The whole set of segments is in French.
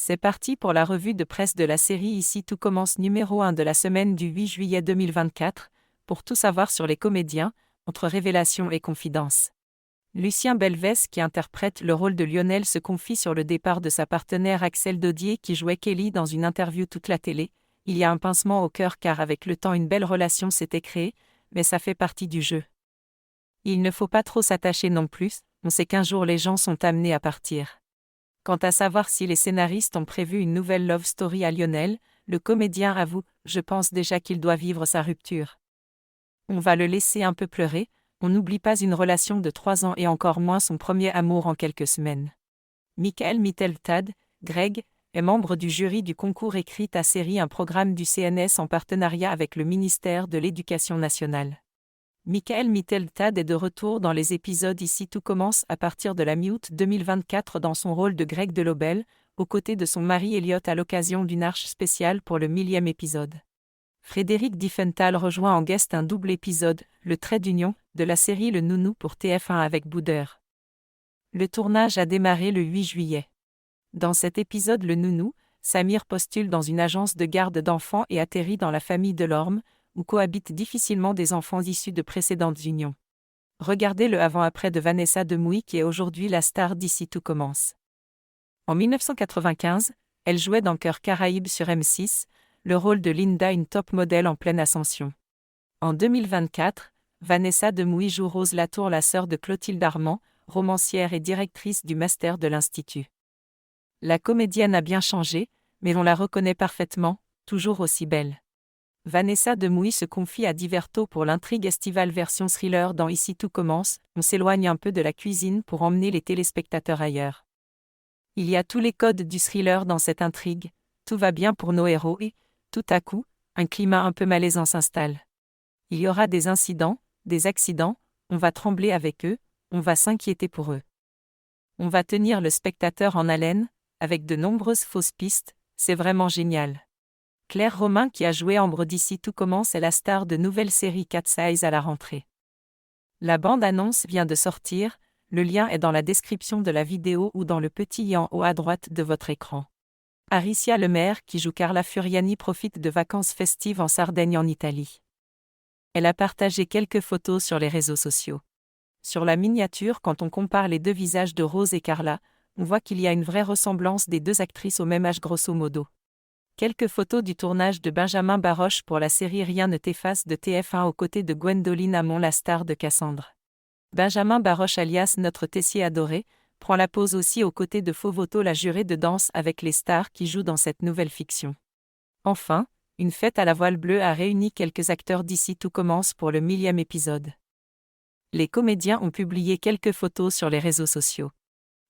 C'est parti pour la revue de presse de la série Ici tout commence numéro 1 de la semaine du 8 juillet 2024, pour tout savoir sur les comédiens, entre révélations et confidences. Lucien Belvès, qui interprète le rôle de Lionel, se confie sur le départ de sa partenaire Axelle Dodier qui jouait Kelly dans une interview toute la télé. Il y a un pincement au cœur car avec le temps une belle relation s'était créée, mais ça fait partie du jeu. Il ne faut pas trop s'attacher non plus, on sait qu'un jour les gens sont amenés à partir. Quant à savoir si les scénaristes ont prévu une nouvelle love story à Lionel, le comédien avoue « Je pense déjà qu'il doit vivre sa rupture. On va le laisser un peu pleurer, on n'oublie pas une relation de 3 ans et encore moins son premier amour en quelques semaines. » Michael Mittelstad, Greg, est membre du jury du concours Écrit ta série, un programme du CNS en partenariat avec le ministère de l'Éducation nationale. Michael Mittelstad est de retour dans les épisodes Ici tout commence à partir de la mi-août 2024 dans son rôle de Greg Delobel, aux côtés de son mari Elliot à l'occasion d'une arche spéciale pour le 1000e épisode. Frédéric Diffenthal rejoint en guest un double épisode, Le Trait d'Union, de la série Le Nounou pour TF1 avec Boudeur. Le tournage a démarré le 8 juillet. Dans cet épisode Le Nounou, Samir postule dans une agence de garde d'enfants et atterrit dans la famille Delorme, où cohabitent difficilement des enfants issus de précédentes unions. Regardez le avant-après de Vanessa Demouy qui est aujourd'hui la star d'Ici tout commence. En 1995, elle jouait dans Cœur Caraïbes sur M6, le rôle de Linda, une top modèle en pleine ascension. En 2024, Vanessa Demouy joue Rose Latour, la sœur de Clotilde Armand, romancière et directrice du master de l'Institut. La comédienne a bien changé, mais on la reconnaît parfaitement, toujours aussi belle. Vanessa Demouy se confie à Diverto pour l'intrigue estivale version thriller dans Ici tout commence, on s'éloigne un peu de la cuisine pour emmener les téléspectateurs ailleurs. Il y a tous les codes du thriller dans cette intrigue, tout va bien pour nos héros et, tout à coup, un climat un peu malaisant s'installe. Il y aura des incidents, des accidents, on va trembler avec eux, on va s'inquiéter pour eux. On va tenir le spectateur en haleine, avec de nombreuses fausses pistes, c'est vraiment génial. Claire Romain, qui a joué Ambre d'Ici tout commence, est la star de nouvelle série Cat's Eyes à la rentrée. La bande-annonce vient de sortir, le lien est dans la description de la vidéo ou dans le petit i en haut à droite de votre écran. Aricia Lemaire, qui joue Carla Furiani, profite de vacances festives en Sardaigne en Italie. Elle a partagé quelques photos sur les réseaux sociaux. Sur la miniature, quand on compare les deux visages de Rose et Carla, on voit qu'il y a une vraie ressemblance des deux actrices au même âge grosso modo. Quelques photos du tournage de Benjamin Baroche pour la série Rien ne t'efface de TF1 aux côtés de Gwendoline Amon, la star de Cassandre. Benjamin Baroche alias Notre Tessier adoré, prend la pose aussi aux côtés de Fovoto, la jurée de danse avec les stars qui jouent dans cette nouvelle fiction. Enfin, une fête à la voile bleue a réuni quelques acteurs d'Ici tout commence pour le 1000e épisode. Les comédiens ont publié quelques photos sur les réseaux sociaux.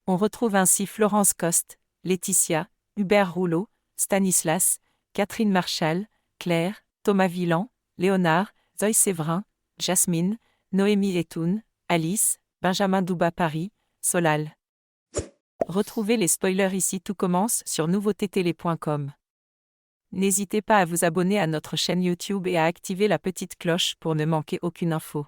On retrouve ainsi Florence Coste, Laetitia, Hubert Rouleau, Stanislas, Catherine Marchal, Claire, Thomas Villan, Léonard, Zoé Séverin, Jasmine, Noémie Etoun, Alice, Benjamin Douba-Paris, Solal. Retrouvez les spoilers Ici tout commence sur nouveautétélé.com. N'hésitez pas à vous abonner à notre chaîne YouTube et à activer la petite cloche pour ne manquer aucune info.